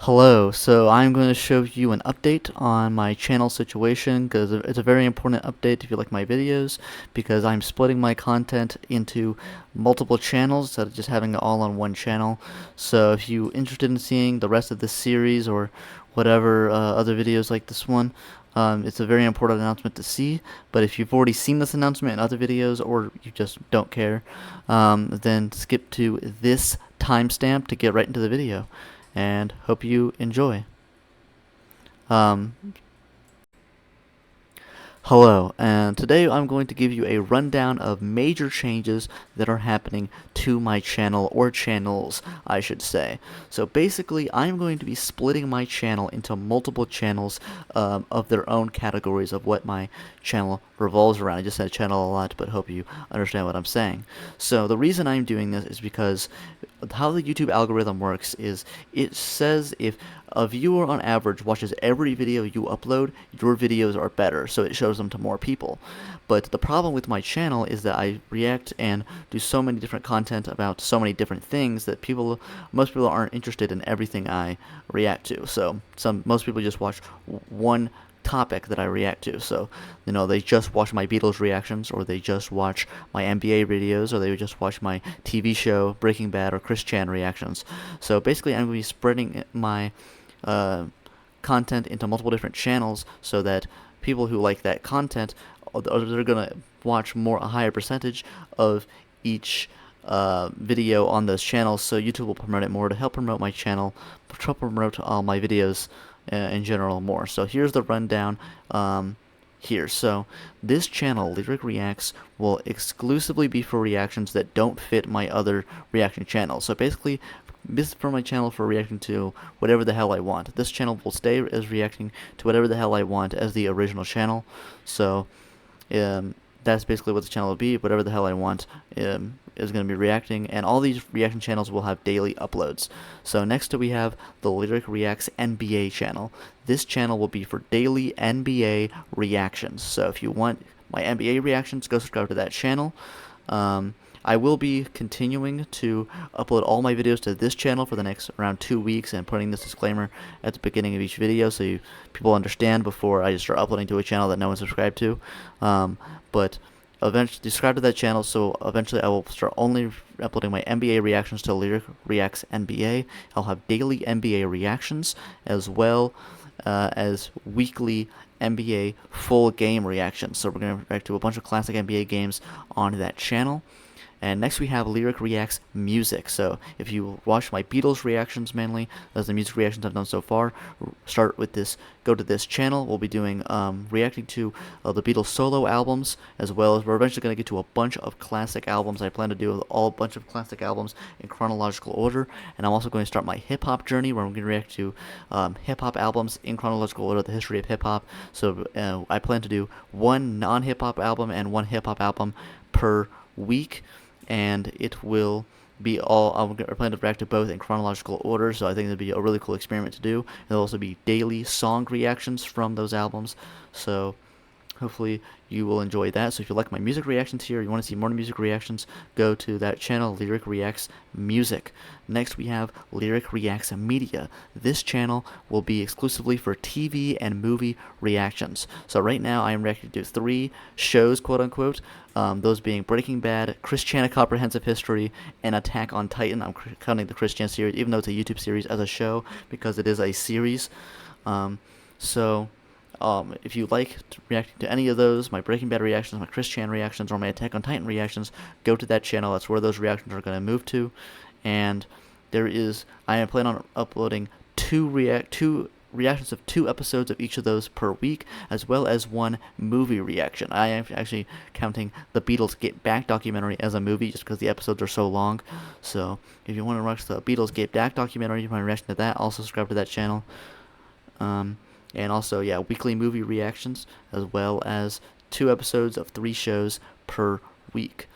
Hello, so I'm going to show you an update on my channel situation because it's a very important update if you like my videos because I'm splitting my content into multiple channels instead of just having it all on one channel. So if you're interested in seeing the rest of this series or whatever other videos like this one, it's a very important announcement to see. But if you've already seen this announcement in other videos or you just don't care, then skip to this timestamp to get right into the video and hope you enjoy. Um, Hello, and today I'm going to give you a rundown of major changes that are happening to my channel, or channels, I should say. So basically, I'm going to be splitting my channel into multiple channels of their own categories of what my channel revolves around. I just said channel a lot, but hope you understand what I'm saying. So the reason I'm doing this is because how the YouTube algorithm works is it says if a viewer on average watches every video you upload, your videos are better, so it shows them to more people. But the problem with my channel is that I react and do so many different content about so many different things that most people aren't interested in everything I react to. So most people just watch one topic that I react to. So, they just watch my Beatles reactions, or they just watch my NBA videos, or they just watch my TV show Breaking Bad or Chris Chan reactions. So basically, I'm going to be spreading my content into multiple different channels so that people who like that content, they're going to watch a higher percentage of each video on those channels, so YouTube will promote it more to help promote my channel, to help promote all my videos in general more. So here's the rundown here. So this channel, Lyric Reacts, will exclusively be for reactions that don't fit my other reaction channels. So basically, this is for my channel for reacting to whatever the hell I want. This channel will stay as reacting to whatever the hell I want as the original channel. So that's basically what the channel will be. Whatever the hell I want is going to be reacting, and all these reaction channels will have daily uploads. So next we have the Lyric Reacts NBA channel. This channel will be for daily NBA reactions. So if you want my NBA reactions, go subscribe to that channel. I will be continuing to upload all my videos to this channel for the next around 2 weeks, and putting this disclaimer at the beginning of each video so people understand before I just start uploading to a channel that no one's subscribed to. But eventually subscribe to that channel, so eventually I will start only uploading my NBA reactions to Lyric Reacts NBA. I'll have daily NBA reactions as well as weekly NBA full game reactions. So we're going to react to a bunch of classic NBA games on that channel. And next we have Lyric Reacts Music. So if you watch my Beatles reactions mainly, that's the music reactions I've done so far, start with this, go to this channel. We'll be doing reacting to the Beatles solo albums, as well as we're eventually going to get to a bunch of classic albums. I plan to do a bunch of classic albums in chronological order, and I'm also going to start my hip-hop journey, where I'm going to react to hip-hop albums in chronological order, the history of hip-hop. So I plan to do one non-hip-hop album and one hip-hop album per week, and it will be all, I'm planning to react to both in chronological order, so I think it'll be a really cool experiment to do. There'll also be daily song reactions from those albums, so hopefully you will enjoy that. So if you like my music reactions here, you want to see more music reactions, go to that channel, Lyric Reacts Music. Next we have Lyric Reacts Media. This channel will be exclusively for TV and movie reactions. So right now I am reacting to 3 shows, quote unquote, those being Breaking Bad, Chris Chan: A Comprehensive History, and Attack on Titan. I'm counting the Chris Chan series, even though it's a YouTube series, as a show because it is a series. So if you like reacting to any of those, my Breaking Bad reactions, my Chris Chan reactions, or my Attack on Titan reactions, go to that channel. That's where those reactions are going to move to. And I am planning on uploading two reactions of 2 episodes of each of those per week, as well as 1 movie reaction. I am actually counting the Beatles Get Back documentary as a movie just because the episodes are so long. So if you want to watch the Beatles Get Back documentary, you want to react to that, also subscribe to that channel. And also, yeah, weekly movie reactions, as well as 2 episodes of 3 shows per week.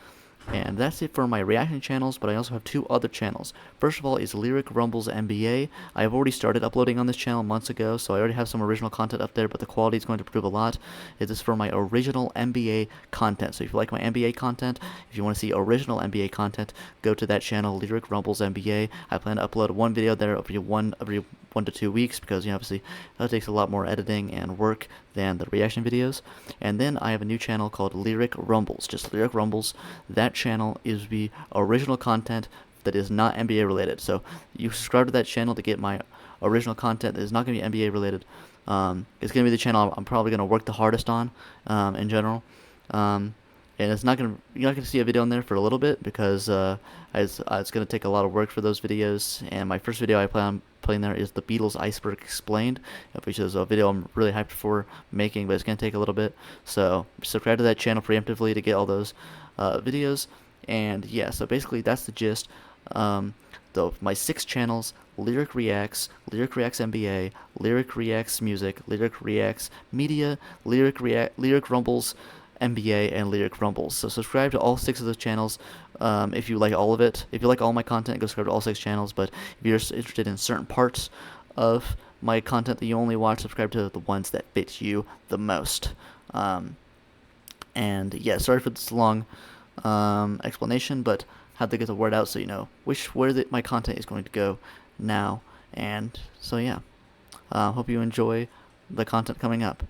And that's it for my reaction channels, but I also have two other channels. First of all is Lyric Rumbles NBA. I have already started uploading on this channel months ago, so I already have some original content up there, but the quality is going to improve a lot. It is for my original NBA content. So if you like my NBA content, if you want to see original NBA content, go to that channel, Lyric Rumbles NBA. I plan to upload one video there every 1 to 2 weeks because, obviously that takes a lot more editing and work than the reaction videos. And then I have a new channel called Lyric Rumbles, just Lyric Rumbles. That channel is the original content that is not NBA related. So you subscribe to that channel to get my original content that is not going to be NBA related. It's going to be the channel I'm probably going to work the hardest on in general. And it's not gonna you're not gonna see a video in there for a little bit because it's gonna take a lot of work for those videos. And my first video I plan on putting there is the Beatles Iceberg Explained, which is a video I'm really hyped for making, but it's gonna take a little bit. So subscribe to that channel preemptively to get all those videos. And yeah, so basically that's the gist. My 6 channels: Lyric Reacts NBA, Lyric Reacts Music, Lyric Reacts Media, Lyric Rumbles NBA, and Lyric Rumbles. So subscribe to all 6 of those channels if you like all of it. If you like all my content, go subscribe to all 6 channels. But if you're interested in certain parts of my content that you only watch, subscribe to the ones that fit you the most. And yeah, sorry for this long explanation, but had to get the word out so you know where my content is going to go now. And so yeah, hope you enjoy the content coming up.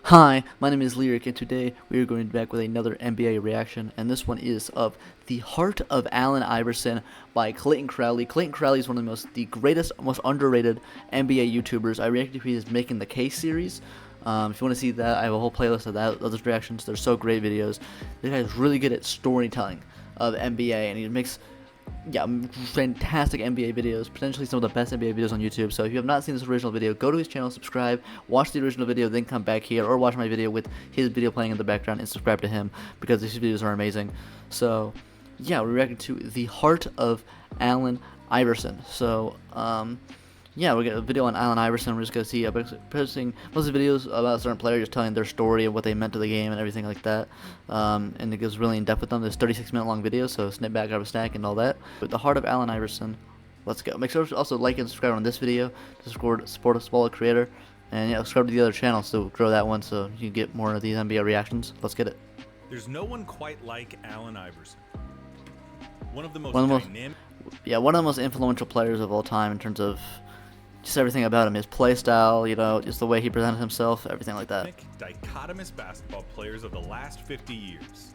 Hi, my name is Lyric, and today we are going back with another NBA reaction, and this one is of The Heart of Allen Iverson by Clayton Crowley. Clayton Crowley is one of the greatest, most underrated NBA YouTubers. I reacted to his Making the Case series. If you want to see that, I have a whole playlist of those reactions. They're so great videos. This guy is really good at storytelling of NBA, and he makes fantastic NBA videos, potentially some of the best NBA videos on YouTube. So if you have not seen this original video, go to his channel, subscribe, watch the original video, then come back here, or watch my video with his video playing in the background and subscribe to him because these videos are amazing. So yeah, we're reacting to The Heart of Allen Iverson. So yeah, we got a video on Allen Iverson. We're just going to see posting most of the videos about certain players, just telling their story of what they meant to the game and everything like that. And it goes really in depth with them. There's 36-minute long videos, so snip back, grab a snack, and all that. With The Heart of Allen Iverson, let's go. Make sure to also like and subscribe on this video to support a smaller creator. And yeah, subscribe to the other channel to grow that one so you can get more of these NBA reactions. Let's get it. There's no one quite like Allen Iverson. One of the most dynamic. Yeah, one of the most influential players of all time in terms of just everything about him, his play style, just the way he presented himself, everything like that. Dichotomous basketball players of the last 50 years.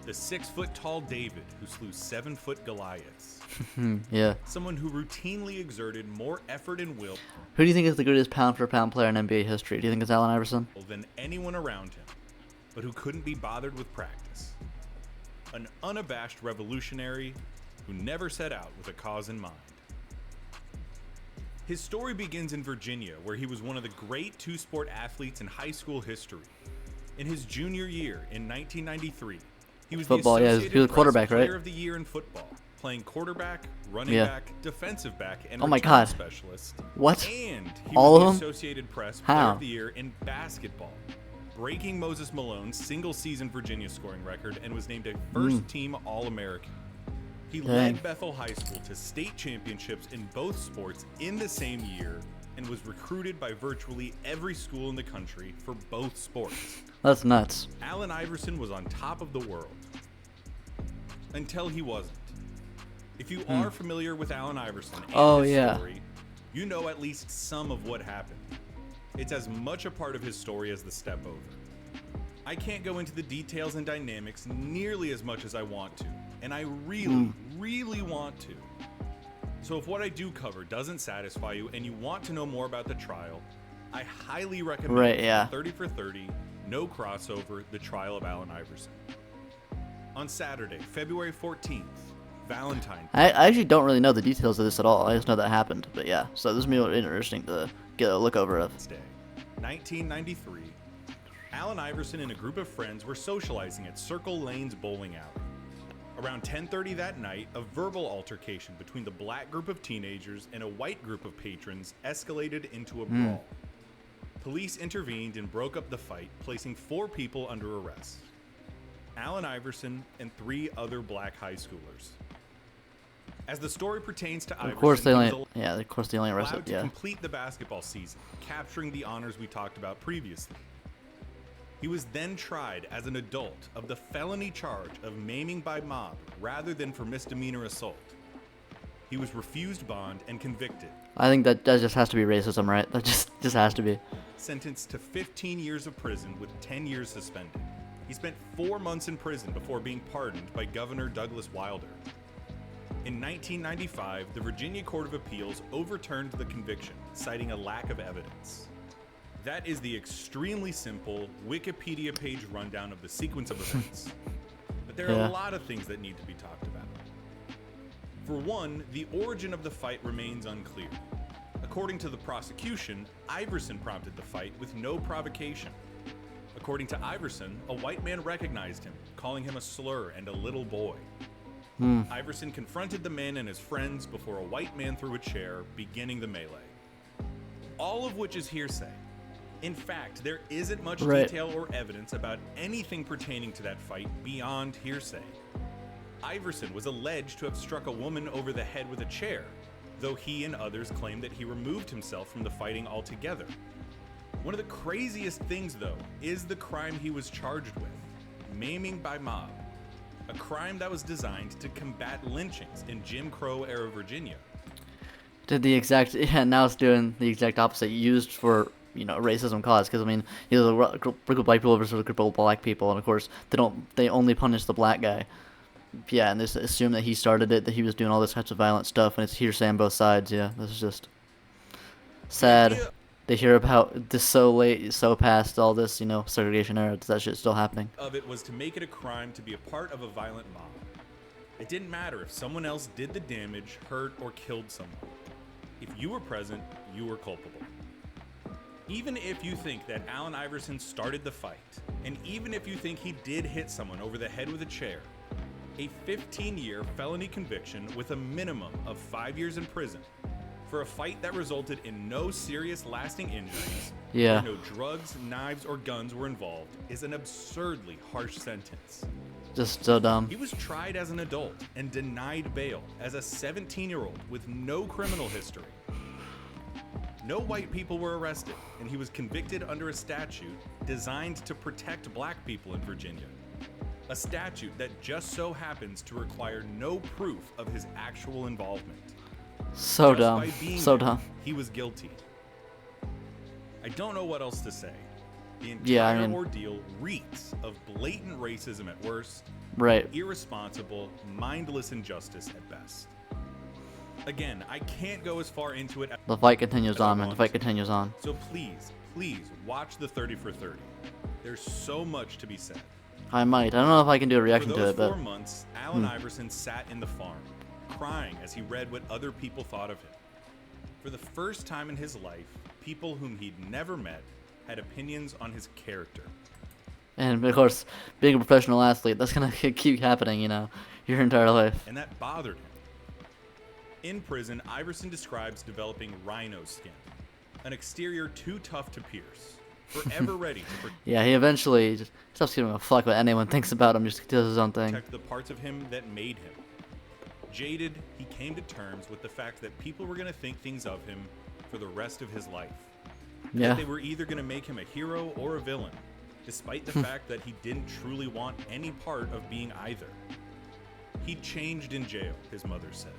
The 6-foot-tall David who slew 7-foot Goliaths. Yeah. Someone who routinely exerted more effort and will. Who do you think is the greatest pound-for-pound player in NBA history? Do you think it's Allen Iverson? Than anyone around him, but who couldn't be bothered with practice. An unabashed revolutionary who never set out with a cause in mind. His story begins in Virginia, where he was one of the great two-sport athletes in high school history. In his junior year in 1993, he was football, the Associated he was quarterback, Player right? of the Year in football, playing quarterback, running back, defensive back, and return specialist. What? And he All was of the them? Associated Press How? Player of the Year in basketball, breaking Moses Malone's single-season Virginia scoring record, and was named a first-team All-American. He led Bethel High School to state championships in both sports in the same year and was recruited by virtually every school in the country for both sports. That's nuts. Allen Iverson was on top of the world. Until he wasn't. If you are familiar with Allen Iverson and his story, you know at least some of what happened. It's as much a part of his story as the step over. I can't go into the details and dynamics nearly as much as I want to, and I really want to. So if what I do cover doesn't satisfy you and you want to know more about the trial, I highly recommend 30 for 30, no crossover, The Trial of Allen Iverson. On Saturday, February 14th, Valentine. I actually don't really know the details of this at all. I just know that happened, but yeah. So this is really interesting to get a look over of. 1993. Allen Iverson and a group of friends were socializing at Circle Lane's bowling alley. Around 10:30 that night, a verbal altercation between the black group of teenagers and a white group of patrons escalated into a brawl. Police intervened and broke up the fight, placing 4 people under arrest. Allen Iverson, and 3 other black high schoolers. As the story pertains to Iverson, Of course they he only, was yeah, of course they only arrested, allowed to yeah. complete the basketball season, capturing the honors we talked about previously. He was then tried as an adult of the felony charge of maiming by mob rather than for misdemeanor assault. He was refused bond and convicted. I think that just has to be racism, right? That just has to be. Sentenced to 15 years of prison with 10 years suspended. He spent 4 months in prison before being pardoned by Governor Douglas Wilder. In 1995, the Virginia Court of Appeals overturned the conviction, citing a lack of evidence. That is the extremely simple Wikipedia page rundown of the sequence of events. But there are a lot of things that need to be talked about. For one, the origin of the fight remains unclear. According to the prosecution, Iverson prompted the fight with no provocation. According to Iverson, a white man recognized him, calling him a slur and a little boy. Iverson confronted the man and his friends before a white man threw a chair, beginning the melee. All of which is hearsay. In fact, there isn't much detail or evidence about anything pertaining to that fight beyond hearsay. Iverson was alleged to have struck a woman over the head with a chair, though he and others claim that he removed himself from the fighting altogether. One of the craziest things, though, is the crime he was charged with, maiming by mob, a crime that was designed to combat lynchings in Jim Crow-era Virginia. Did the exact, now it's doing the exact opposite, used for, racism cause, because, I mean, a group of white people versus a group of black people, and of course, they only punish the black guy. Yeah, and they assume that he started it, that he was doing all this types of violent stuff, and it's hearsay on both sides. Yeah, this is just sad to hear about this so late, so past all this, segregation era. That shit still happening. Of it was to make it a crime to be a part of a violent mob. It didn't matter if someone else did the damage, hurt, or killed someone. If you were present, you were culpable. Even if you think that Allen Iverson started the fight, and even if you think he did hit someone over the head with a chair, a 15-year felony conviction with a minimum of 5 years in prison for a fight that resulted in no serious lasting injuries, where no drugs, knives, or guns were involved, is an absurdly harsh sentence. Just so dumb. He was tried as an adult and denied bail as a 17-year-old with no criminal history. No white people were arrested, and he was convicted under a statute designed to protect black people in Virginia. A statute that just so happens to require no proof of his actual involvement. So just dumb. By being So there, dumb. He was guilty. I don't know what else to say. The entire ordeal reeks of blatant racism at worst, irresponsible, mindless injustice at best. Again, I can't go as far into it as the fight continues on, man. The fight continues on. So please watch the 30 for 30. There's so much to be said. I might. I don't know if I can do a reaction to it, but... For 4 months, Allen Iverson sat in the farm, crying as he read what other people thought of him. For the first time in his life, people whom he'd never met had opinions on his character. And, of course, being a professional athlete, that's going to keep happening, your entire life. And that bothered him. In prison, Iverson describes developing rhino skin, an exterior too tough to pierce, forever ready to yeah, he eventually just stops giving a fuck what anyone thinks about him, just does his own thing. Protect the parts of him that made him. Jaded, he came to terms with the fact that people were going to think things of him for the rest of his life. Yeah. That they were either going to make him a hero or a villain, despite the fact that he didn't truly want any part of being either. He'd changed in jail, his mother said.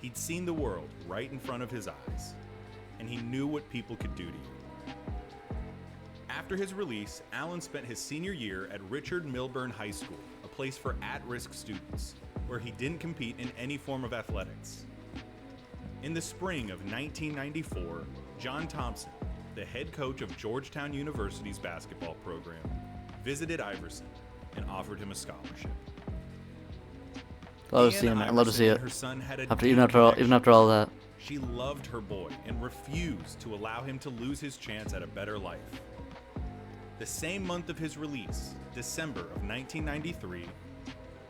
He'd seen the world right in front of his eyes, and he knew what people could do to you. After his release, Allen spent his senior year at Richard Milburn High School, a place for at-risk students, where he didn't compete in any form of athletics. In the spring of 1994, John Thompson, the head coach of Georgetown University's basketball program, visited Iverson and offered him a scholarship. Love to see it, man. Love to see it. Even after all that. She loved her boy and refused to allow him to lose his chance at a better life. The same month of his release, December of 1993,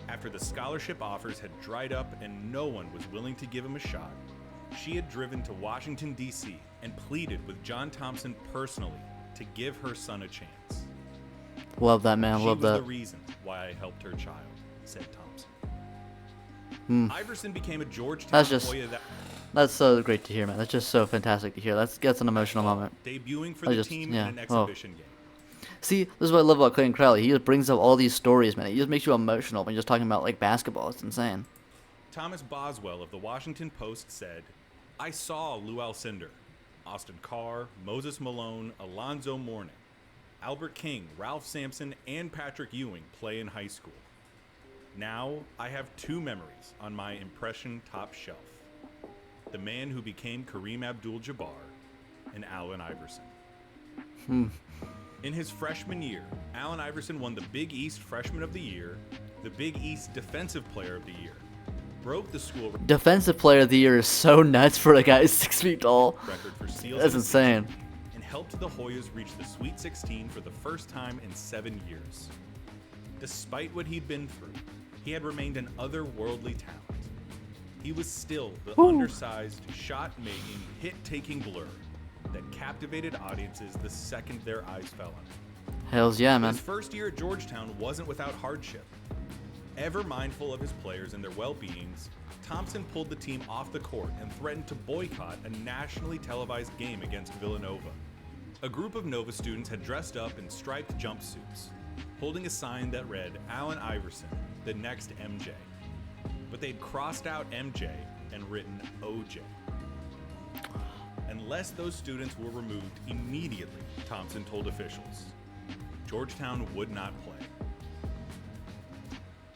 after the scholarship offers had dried up and no one was willing to give him a shot, she had driven to Washington, D.C. and pleaded with John Thompson personally to give her son a chance. Love that, man. She Love was that. the reason why I helped her child, said Hmm. Thompson. Iverson became a Georgetown That's just Hoya that that's so great to hear, man. That's just so fantastic to hear. That's an emotional moment. debuting for I the just team yeah. in an Oh. exhibition game. See, this is what I love about Clayton Crowley. He just brings up all these stories, man. He just makes you emotional when you're just talking about like basketball. It's insane. Thomas Boswell of the Washington Post said, I saw Lou Alcindor, Austin Carr, Moses Malone, Alonzo Mourning, Albert King, Ralph Sampson, and Patrick Ewing play in high school. Now I have two memories on my impression top shelf. The man who became Kareem Abdul-Jabbar and Allen Iverson. In his freshman year, Allen Iverson won the Big East Freshman of the Year, the Big East Defensive Player of the Year, broke the school Defensive Player of the Year is so nuts for a guy who's 6 feet tall. record for steals That's in a season, insane. and helped the Hoyas reach the Sweet 16 for the first time in 7 years. Despite what he'd been through, he had remained an otherworldly talent. He was still the undersized, shot-making, hit-taking blur that captivated audiences the second their eyes fell on him. Hells yeah, man. His first year at Georgetown wasn't without hardship. Ever mindful of his players and their well-beings, Thompson pulled the team off the court and threatened to boycott a nationally televised game against Villanova. A group of Nova students had dressed up in striped jumpsuits, holding a sign that read, Allen Iverson, the next MJ. But they'd crossed out MJ and written OJ. Unless those students were removed immediately, Thompson told officials, Georgetown would not play.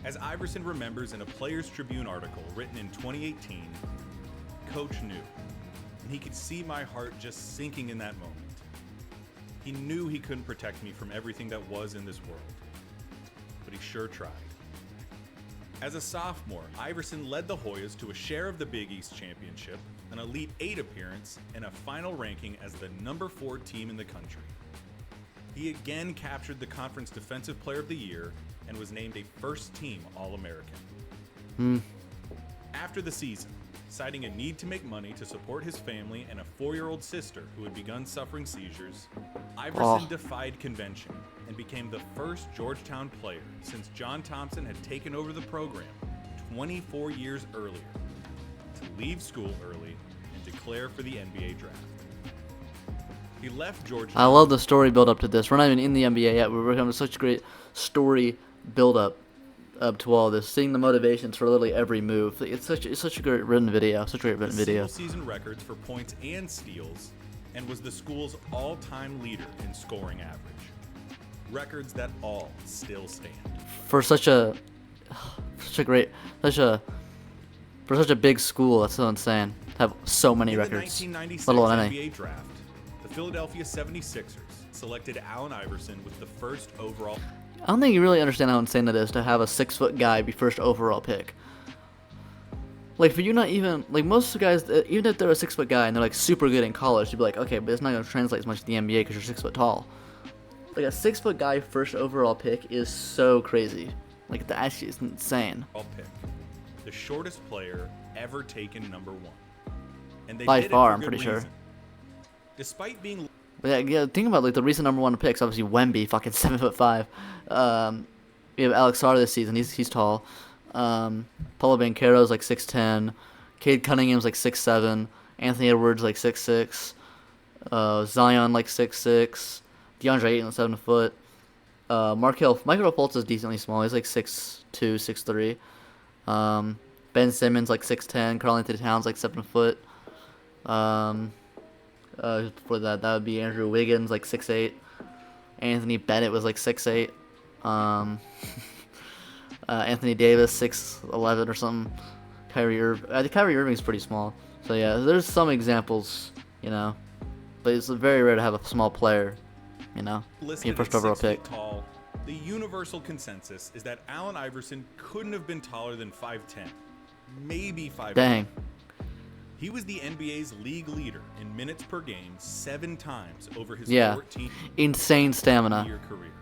As Iverson remembers in a Players Tribune article written in 2018, Coach knew, and he could see my heart just sinking in that moment. He knew he couldn't protect me from everything that was in this world, but he sure tried. As a sophomore, Iverson led the Hoyas to a share of the Big East Championship, an Elite Eight appearance, and a final ranking as the number 4 team in the country. He again captured the conference Defensive Player of the Year and was named a first-team All-American. After the season, citing a need to make money to support his family and a 4-year-old sister who had begun suffering seizures, Iverson defied convention and became the first Georgetown player since John Thompson had taken over the program 24 years earlier to leave school early and declare for the NBA draft. He left Georgetown. I love the story build up to this. We're not even in the NBA yet. We're having such a great story build up to all this. Seeing the motivations for literally every move. It's such a great written video. Such a great written video. Season records for points and steals, and was the school's all-time leader in scoring average. Records that all still stand. For such a big school, that's so insane. To have so many records. In the 1996 let alone any. NBA draft, the Philadelphia 76ers selected Allen Iverson with the first overall. I don't think you really understand how insane it is to have a 6-foot guy be first overall pick. Like, for you not even, like, most guys, even if they're a 6-foot guy and they're, like, super good in college, you'd be like, okay, but it's not going to translate as much to the NBA because you're 6 foot tall. Like, a 6-foot guy first overall pick is so crazy. Like, that actually is insane. Pick, the shortest player ever taken number 1. And they By did far, it for I'm good pretty sure. reason. Despite being But yeah, think about, like, the recent number 1 picks. Obviously, Wemby, fucking 7'5". We have Alex Sarr this season. He's tall. Paulo Banchero's like 6'10". Cade Cunningham's like 6'7". Anthony Edwards like 6'6". Zion like 6'6". DeAndre Ayton 7 foot. Michael Fultz is decently small. He's like 6'2", 6'3". Ben Simmons like 6'10". Karl-Anthony Towns like 7 foot. For that would be Andrew Wiggins like 6'8". Anthony Bennett was like 6'8". Anthony Davis 6'11" or something. Kyrie Irving's pretty small. So yeah, there's some examples, you know, but it's very rare to have a small player, you know, being first overall pick. Tall, the universal consensus is that Allen Iverson couldn't have been taller than 5'10", maybe 5'11". Dang. He was the NBA's league leader in minutes per game 7 times over his insane stamina. 14-year career,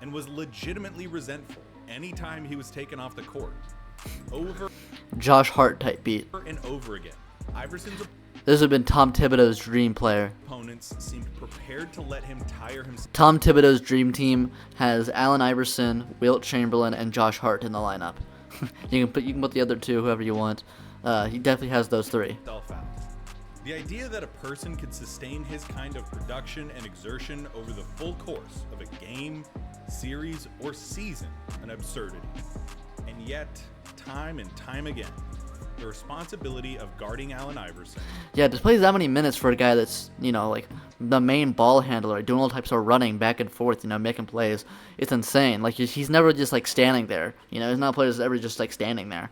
and was legitimately resentful anytime he was taken off the court. Over Josh Hart type beat. and over again, Iverson's This would have been Tom Thibodeau's dream player. opponents seemed prepared to let him tire himself. Tom Thibodeau's dream team has Allen Iverson, Wilt Chamberlain, and Josh Hart in the lineup. you can put the other two, whoever you want. He definitely has those three. Out. The idea that a person could sustain his kind of production and exertion over the full course of a game, series, or season, an absurdity. And yet, time and time again, the responsibility of guarding Allen Iverson. Yeah, to play that many minutes for a guy that's, like the main ball handler, doing all types of running back and forth, making plays. It's insane. Like he's never just like standing there. He's not a player that's ever just like standing there.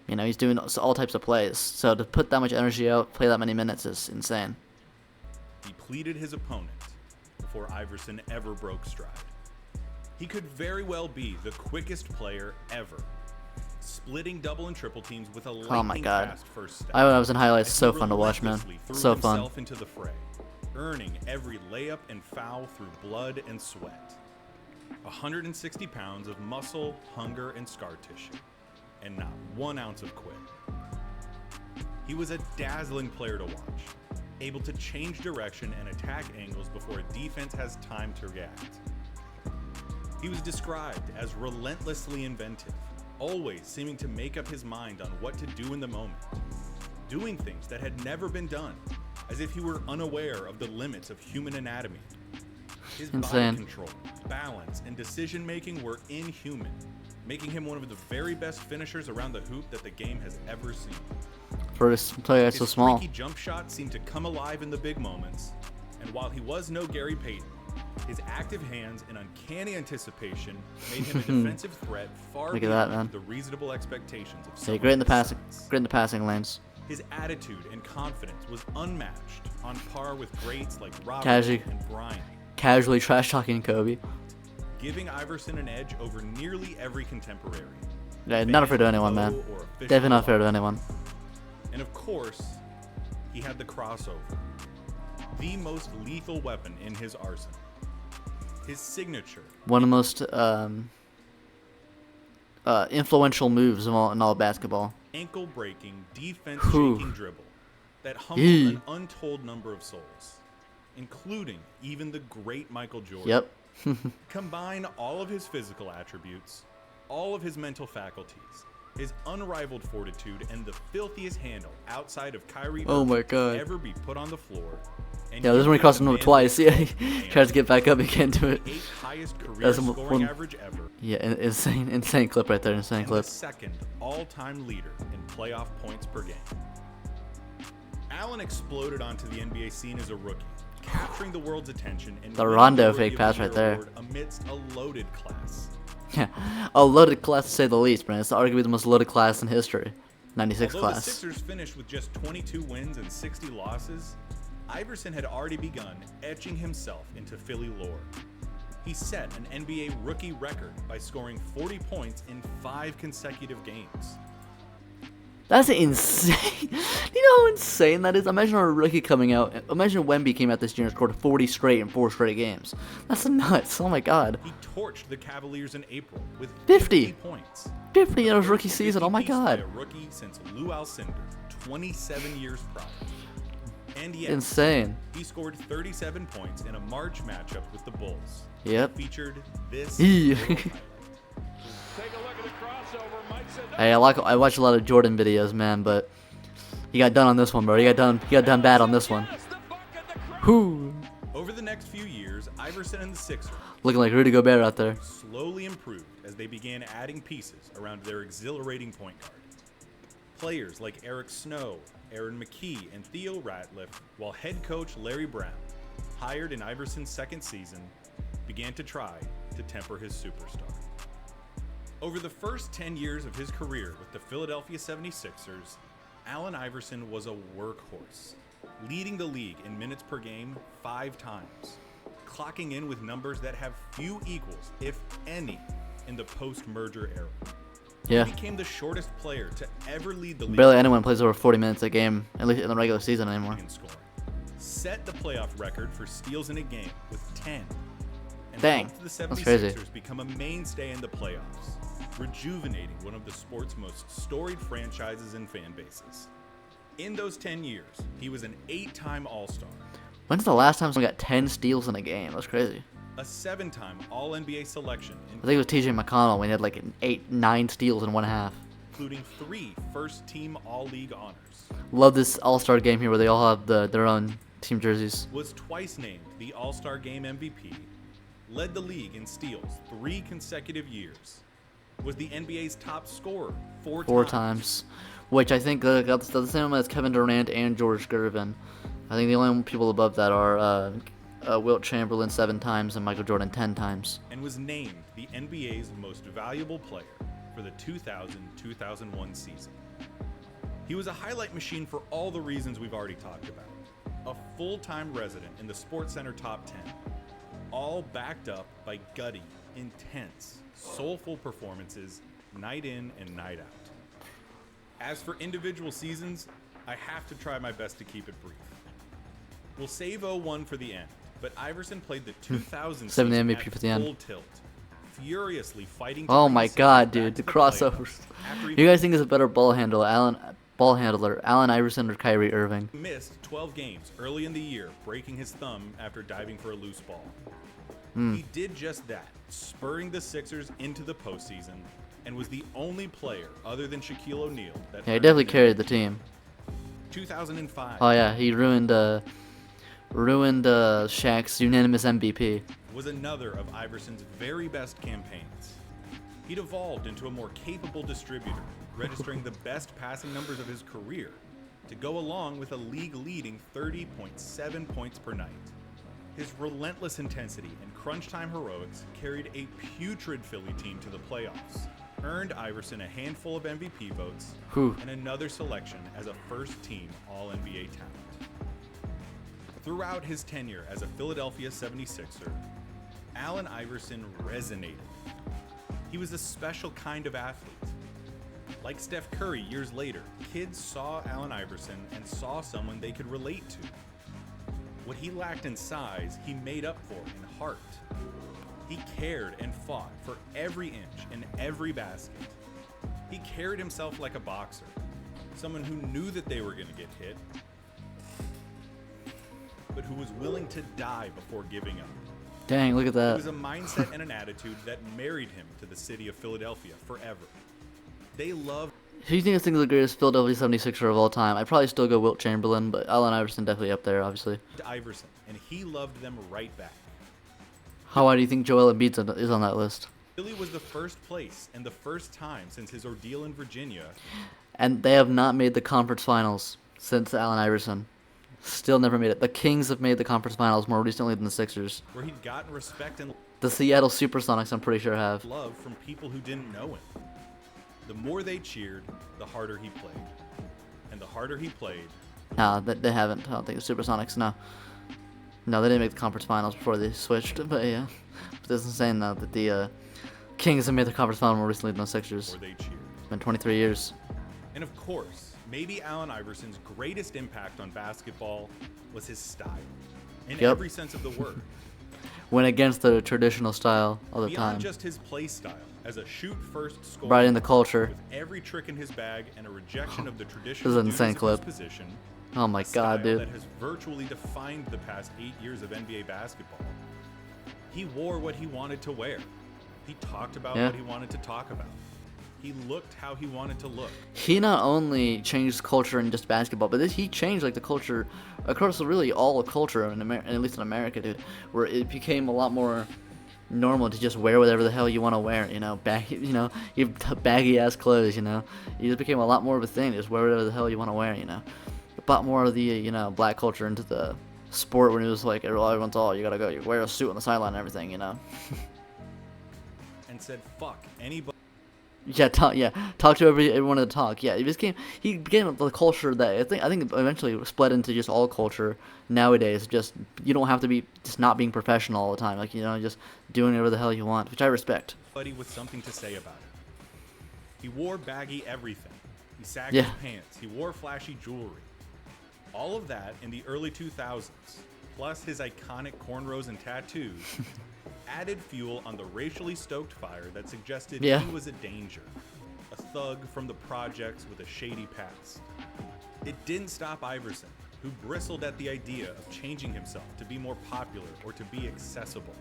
He's doing all types of plays. So to put that much energy out, play that many minutes is insane. Depleted his opponent before Iverson ever broke stride. He could very well be the quickest player ever, splitting double and triple teams with a lightning fast first step. I was in highlights. So fun to watch, man. So fun. Himself into the fray, earning every layup and foul through blood and sweat. 160 pounds of muscle, hunger, and scar tissue, and not 1 ounce of quit. He was a dazzling player to watch, able to change direction and attack angles before a defense has time to react. He was described as relentlessly inventive, always seeming to make up his mind on what to do in the moment, doing things that had never been done, as if he were unaware of the limits of human anatomy. His body control, balance, and decision-making were inhuman, making him one of the very best finishers around the hoop that the game has ever seen. For a player so small. His freaky jump shot seemed to come alive in the big moments, and while he was no Gary Payton, his active hands and uncanny anticipation made him a defensive threat far beyond the reasonable expectations of someone. Great in the passing lanes. His attitude and confidence was unmatched, on par with greats like Robert and Bryant. Casually trash-talking Kobe. Giving Iverson an edge over nearly every contemporary. Yeah, not fair to anyone, man. Definitely not fair to anyone. And of course, he had the crossover, the most lethal weapon in his arsenal. His signature. One of the most influential moves in all basketball. Ankle-breaking, defense-shaking dribble that humbled an untold number of souls, including even the great Michael Jordan. Yep. Combine all of his physical attributes, all of his mental faculties, his unrivaled fortitude, and the filthiest handle outside of Kyrie Irving ever be put on the floor. And this is when he crossed him over twice. Yeah, he tries to get back up. He can't do it. The 8th highest career scoring average ever. Yeah, insane clip right there. Insane clip. The second all-time leader in playoff points per game. Allen exploded onto the NBA scene as a rookie, capturing the world's attention and the Rondo fake pass right there amidst a loaded class. Yeah, a loaded class to say the least, man. It's arguably the most loaded class in history. 96 Although class. The Sixers finished with just 22 wins and 60 losses, Iverson had already begun etching himself into Philly lore. He set an NBA rookie record by scoring 40 points in 5 consecutive games. That's insane. You know how insane that is? Imagine a rookie coming out. Imagine Wemby came out this year and scored 40 straight in 4 straight games. That's nuts. Oh my god. He torched the Cavaliers in April with 50 points. 50 in his rookie season. Oh my god. A rookie since Lou Alcindor, 27 years prior. And yet, insane. He scored 37 points in a March matchup with the Bulls. Yep. Featured this. Hey, I watch a lot of Jordan videos, man, but he got done on this one, bro. He got done bad on this one. Whoo. Over the next few years, Iverson and the Sixers looking like Rudy Gobert out there. Slowly improved as they began adding pieces around their exhilarating point guard. Players like Eric Snow, Aaron McKee, and Theo Ratliff, while head coach Larry Brown, hired in Iverson's second season, began to try to temper his superstar. Over the first 10 years of his career with the Philadelphia 76ers, Allen Iverson was a workhorse, leading the league in minutes per game 5 times, clocking in with numbers that have few equals, if any, in the post-merger era. Yeah. He became the shortest player to ever lead the league. Barely anyone plays over 40 minutes a game, at least in the regular season anymore. Set the playoff record for steals in a game with 10. And dang, helped the 76ers that's crazy. Become a mainstay in the playoffs, rejuvenating one of the sport's most storied franchises and fan bases. In those 10 years, he was an 8-time All-Star, When's the last time someone got 10 steals in a game? That's crazy. a 7-time All-NBA selection, I think it was T.J. McConnell when he had like 9 steals in one half. including 3 first-team All-League honors. Love this All-Star game here where they all have their own team jerseys. Was twice named the All-Star Game MVP, led the league in steals 3 consecutive years, was the NBA's top scorer 4 times. Which I think got the same amount as Kevin Durant and George Gervin. I think the only people above that are Wilt Chamberlain 7 times and Michael Jordan 10 times. and was named the NBA's most valuable player for the 2000-2001 season. He was a highlight machine for all the reasons we've already talked about. A full-time resident in the SportsCenter Top 10, all backed up by gutty, intense, soulful performances night in and night out. As for individual seasons, I have to try my best to keep it brief. We'll save 01 for the end, but Iverson played the 2000 Saving the season MVP at for the end. full tilt, furiously fighting to Oh bring my the god, Sixers dude, back the to playoffs crossovers. after he You guys think is a better ball handler, Allen Iverson or Kyrie Irving? missed 12 games early in the year, breaking his thumb after diving for a loose ball. He did just that, spurring the Sixers into the postseason, and was the only player other than Shaquille O'Neal that Yeah, he earned definitely an carried the MVP. team. 2005 Oh yeah, he ruined Shaq's unanimous MVP. was another of Iverson's very best campaigns. He'd evolved into a more capable distributor, registering the best passing numbers of his career to go along with a league-leading 30.7 points per night. His relentless intensity and crunch-time heroics carried a putrid Philly team to the playoffs, earned Iverson a handful of MVP votes, Whew. and another selection as a first-team All-NBA talent. Throughout his tenure as a Philadelphia 76er, Allen Iverson resonated. He was a special kind of athlete. Like Steph Curry years later, kids saw Allen Iverson and saw someone they could relate to. What he lacked in size, he made up for in heart. He cared and fought for every inch in every basket. He carried himself like a boxer, someone who knew that they were going to get hit, but who was willing to die before giving up. Dang, look at It was that. a mindset and an attitude that married him to the city of Philadelphia forever. They loved Who do you think is the greatest Philadelphia 76er of all time? I'd probably still go Wilt Chamberlain, but Allen Iverson definitely up there, obviously. Iverson, and he loved them right back. How high do you think Joel Embiid is on that list? Philly was the first place and the first time since his ordeal in Virginia And they have not made the conference finals since Allen Iverson. Still never made it. The Kings have made the conference finals more recently than the Sixers. where he'd gotten respect and The Seattle Supersonics, I'm pretty sure, have. love from people who didn't know him. The more they cheered, the harder he played. And the harder he played, No, they haven't. I don't think the Supersonics, no. No, they didn't make the conference finals before they switched, but yeah. But this is saying, though, that the Kings have made the conference final more recently than the Sixers. the more they cheered. It's been 23 years. And of course, maybe Allen Iverson's greatest impact on basketball was his style. In Yep. every sense of the word. Went against the traditional style of the Beyond time. just his play style as a shoot-first scorer, Right in the culture. with every trick in his bag and a rejection of the This traditional is an duties insane of clip. his position, Oh my a style god, dude. that has virtually defined the past 8 years of NBA basketball. He wore what he wanted to wear. He talked about Yeah. what he wanted to talk about. He looked how he wanted to look. He not only changed culture in just basketball, but he changed like the culture across really all of culture in America, at least in America, dude. Where it became a lot more normal to just wear whatever the hell you want to wear, you know, you have baggy ass clothes, you know. It just became a lot more of a thing, just wear whatever the hell you want to wear, you know. It brought more of the black culture into the sport when it was like everyone's all you gotta go, you wear a suit on the sideline and everything, you know. And said, fuck anybody. Yeah, talk to everyone to talk. Yeah, he became the culture that I think eventually split into just all culture nowadays. Just you don't have to be just not being professional all the time, like just doing whatever the hell you want, which I respect. With something to say about it. He wore baggy everything. He sagged Yeah. his pants. He wore flashy jewelry. All of that in the early 2000s, plus his iconic cornrows and tattoos, added fuel on the racially stoked fire that suggested Yeah. he was a danger, a thug from the projects with a shady past. It didn't stop Iverson, who bristled at the idea of changing himself to be more popular or to be accessible.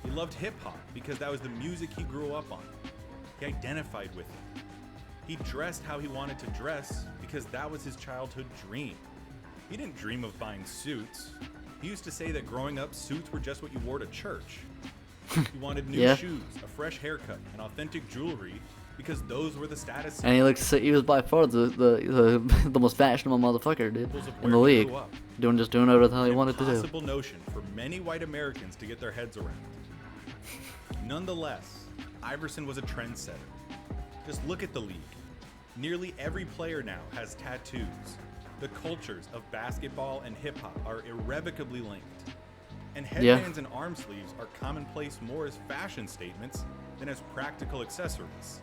He loved hip-hop because that was the music he grew up on. He identified with it. He dressed how he wanted to dress because that was his childhood dream. He didn't dream of buying suits. He used to say that growing up, suits were just what you wore to church. He wanted new shoes, a fresh haircut, and authentic jewelry because those were the status symbols. And he was by far the most fashionable motherfucker, dude, in the league. Doing whatever the hell he wanted to do. Impossible notion for many white Americans to get their heads around. Nonetheless, Iverson was a trendsetter. Just look at the league. Nearly every player now has tattoos. The cultures of basketball and hip-hop are irrevocably linked. And headbands and arm sleeves are commonplace more as fashion statements than as practical accessories.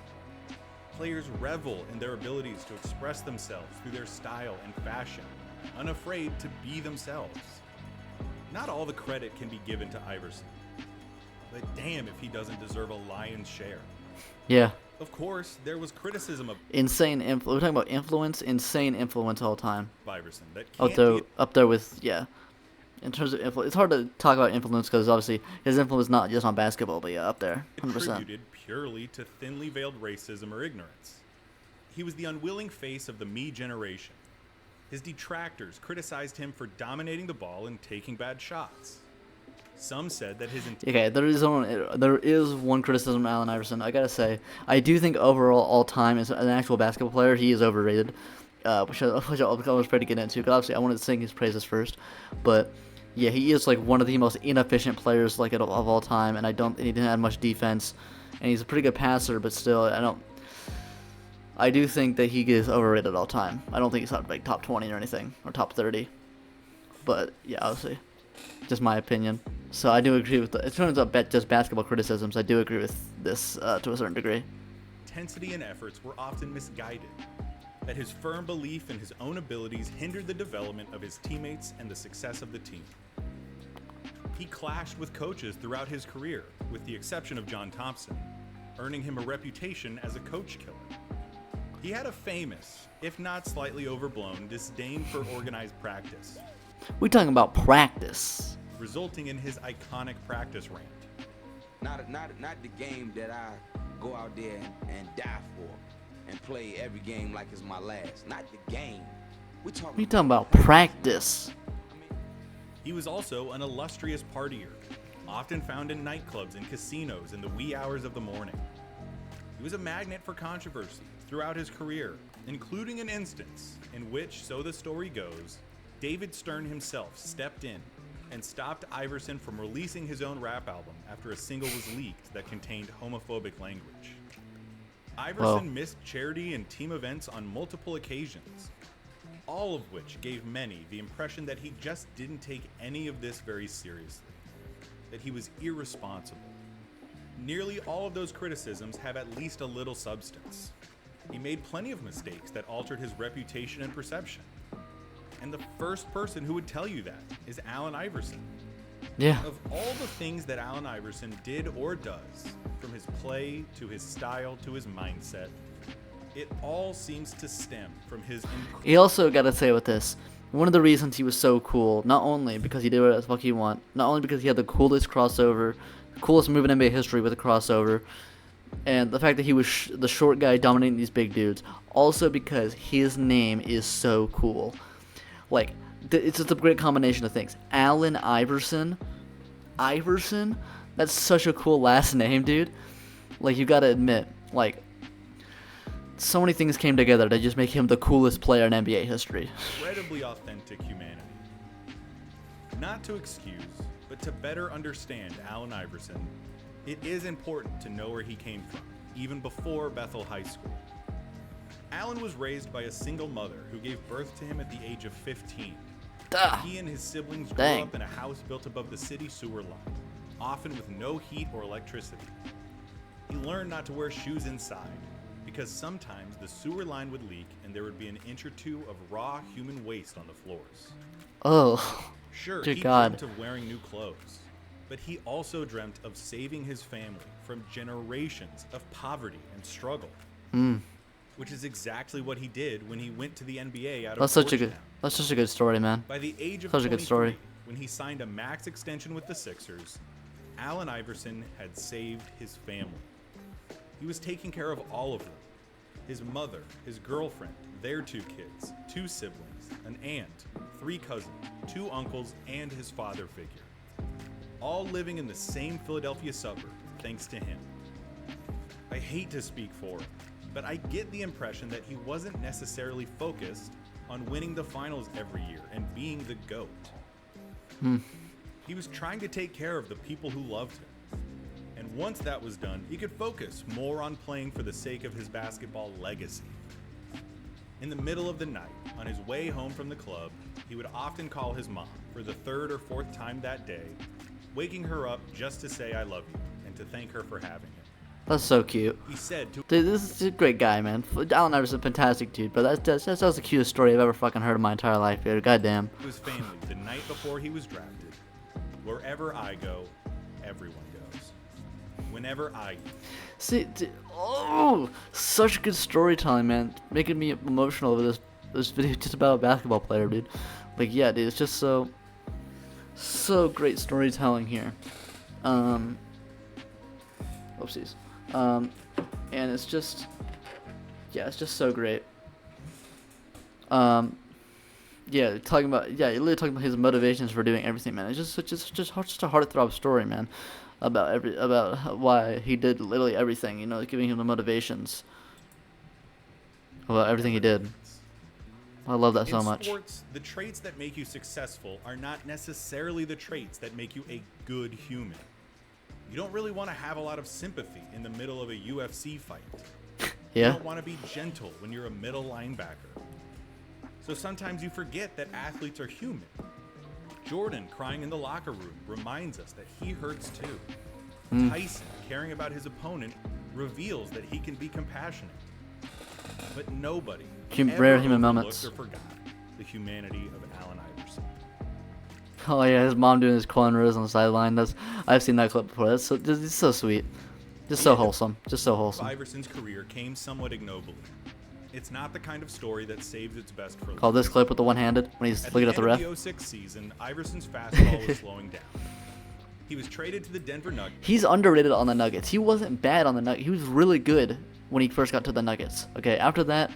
Players revel in their abilities to express themselves through their style and fashion, unafraid to be themselves. Not all the credit can be given to Iverson, but damn if he doesn't deserve a lion's share. Yeah. Of course, there was criticism of insane influence. We're talking about influence, insane influence all the time. Iverson. That can't up there with, in terms of influence, it's hard to talk about influence because obviously his influence not just on basketball, but up there, 100%. Attributed purely to thinly veiled racism or ignorance. He was the unwilling face of the me generation. His detractors criticized him for dominating the ball and taking bad shots. Some said that his there is one criticism of Allen Iverson. I gotta say, I do think overall, all time, as an actual basketball player, he is overrated. Which I was ready to get into, because obviously I wanted to sing his praises first. But yeah, he is like one of the most inefficient players of all time, and he didn't have much defense, and he's a pretty good passer, but still, I do think that he is overrated all time. I don't think he's top 20 or anything, or top 30. But yeah, obviously, just my opinion. So I do agree with in terms of just basketball criticisms, I do agree with this to a certain degree. Intensity and efforts were often misguided. That his firm belief in his own abilities hindered the development of his teammates and the success of the team. He clashed with coaches throughout his career, with the exception of John Thompson, earning him a reputation as a coach killer. He had a famous, if not slightly overblown, disdain for organized practice. We're talking about practice. Resulting in his iconic practice rant. Not the game that I go out there and die for and play every game like it's my last. Not the game. We're talking about practice. He was also an illustrious partier, often found in nightclubs and casinos in the wee hours of the morning. He was a magnet for controversy throughout his career, including an instance in which, so the story goes, David Stern himself stepped in and stopped Iverson from releasing his own rap album after a single was leaked that contained homophobic language. Iverson missed charity and team events on multiple occasions, all of which gave many the impression that he just didn't take any of this very seriously, that he was irresponsible. Nearly all of those criticisms have at least a little substance. He made plenty of mistakes that altered his reputation and perception. And the first person who would tell you that is Allen Iverson. Yeah. Of all the things that Allen Iverson did or does, from his play to his style to his mindset, it all seems to stem from his... You also gotta say with this, one of the reasons he was so cool, not only because he did what the fuck he want, not only because he had the coolest crossover, the coolest move in NBA history with a crossover, and the fact that he was the short guy dominating these big dudes, also because his name is so cool. Like, it's just a great combination of things. Allen Iverson? That's such a cool last name, dude. Like, you gotta admit, like, so many things came together to just make him the coolest player in NBA history. Incredibly authentic humanity. Not to excuse, but to better understand Allen Iverson, it is important to know where he came from, even before Bethel High School. Allen was raised by a single mother who gave birth to him at the age of 15. He and his siblings grew up in a house built above the city sewer line, often with no heat or electricity. He learned not to wear shoes inside, because sometimes the sewer line would leak and there would be an inch or two of raw human waste on the floors. Oh, sure, dear he God. dreamt of wearing new clothes, but he also dreamt of saving his family from generations of poverty and struggle. which is exactly what he did when he went to the NBA out of That's such a Georgetown. good story, man. By the age of Such a good 23, story. when he signed a max extension with the Sixers, Allen Iverson had saved his family. He was taking care of all of them. His mother, his girlfriend, their 2 kids, 2 siblings, an aunt, 3 cousins, 2 uncles, and his father figure. All living in the same Philadelphia suburb, thanks to him. I hate to speak for him, but I get the impression that he wasn't necessarily focused on winning the finals every year and being the GOAT. He was trying to take care of the people who loved him. And once that was done, he could focus more on playing for the sake of his basketball legacy. In the middle of the night, on his way home from the club, he would often call his mom for the 3rd or 4th time that day, waking her up just to say I love you and to thank her for having him. That's so cute. He said to Dude, this is a great guy, man. Allen Iverson's a fantastic dude, but that's the cutest story I've ever fucking heard in my entire life, dude. Goddamn. his family the night before he was drafted, wherever I go, everyone goes. Whenever I eat. See, such good storytelling, man. Making me emotional over this video just about a basketball player, dude. Like, yeah, dude, it's just so great storytelling here. Oopsies. And it's just so great. You're literally talking about his motivations for doing everything, man. It's just a heartthrob story, man, about why he did literally everything, you know, giving him the motivations about everything he did. I love that so much. In sports, the traits that make you successful are not necessarily the traits that make you a good human. You don't really want to have a lot of sympathy in the middle of a UFC fight. You Yeah. don't want to be gentle when you're a middle linebacker. So sometimes you forget that athletes are human. Jordan crying in the locker room reminds us that he hurts too. Tyson caring about his opponent reveals that he can be compassionate. But nobody Rare human overlooked moments. or forgot the humanity of Allen Iverson. Oh yeah, his mom doing his cornrows on the sideline. I've seen that clip before. It's so sweet, just so wholesome, Iverson's career came somewhat ignobly. It's not the kind of story that saves its best for Call this clip with the one-handed when he's looking at the ref. At the end of the 06 season, Iverson's fastball was slowing down. He was traded to the Denver Nuggets. He's underrated on the Nuggets. He wasn't bad on the Nuggets. He was really good when he first got to the Nuggets. Okay, after that,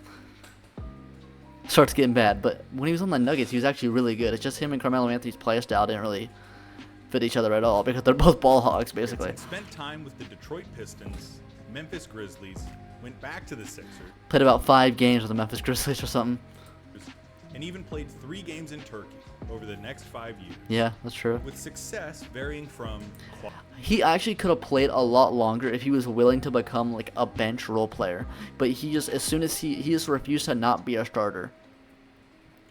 starts getting bad. But when he was on the Nuggets, he was actually really good. It's just him and Carmelo Anthony's play style didn't really fit each other at all because they're both ball hogs, basically. Iverson spent time with the Detroit Pistons, Memphis Grizzlies, went back to the Sixers. Played about 5 games with the Memphis Grizzlies or something. And even played 3 games in Turkey over the next 5 years. Yeah, that's true. With success varying from He actually could have played a lot longer if he was willing to become like a bench role player. But he just, as soon as he just refused to not be a starter.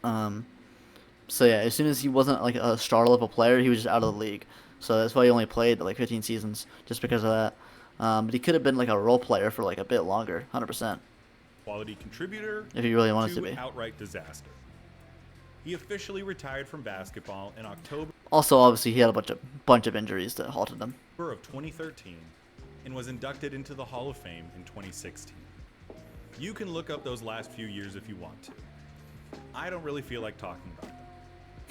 So yeah, as soon as he wasn't like a star level player, he was just out of the league. So that's why he only played like 15 seasons, just because of that. But he could have been like a role player for like a bit longer, 100%. quality contributor If he really wanted to be. outright disaster. He officially retired from basketball in October Also, obviously, he had a bunch of injuries that halted him. of 2013 and was inducted into the Hall of Fame in 2016. You can look up those last few years if you want to. I don't really feel like talking about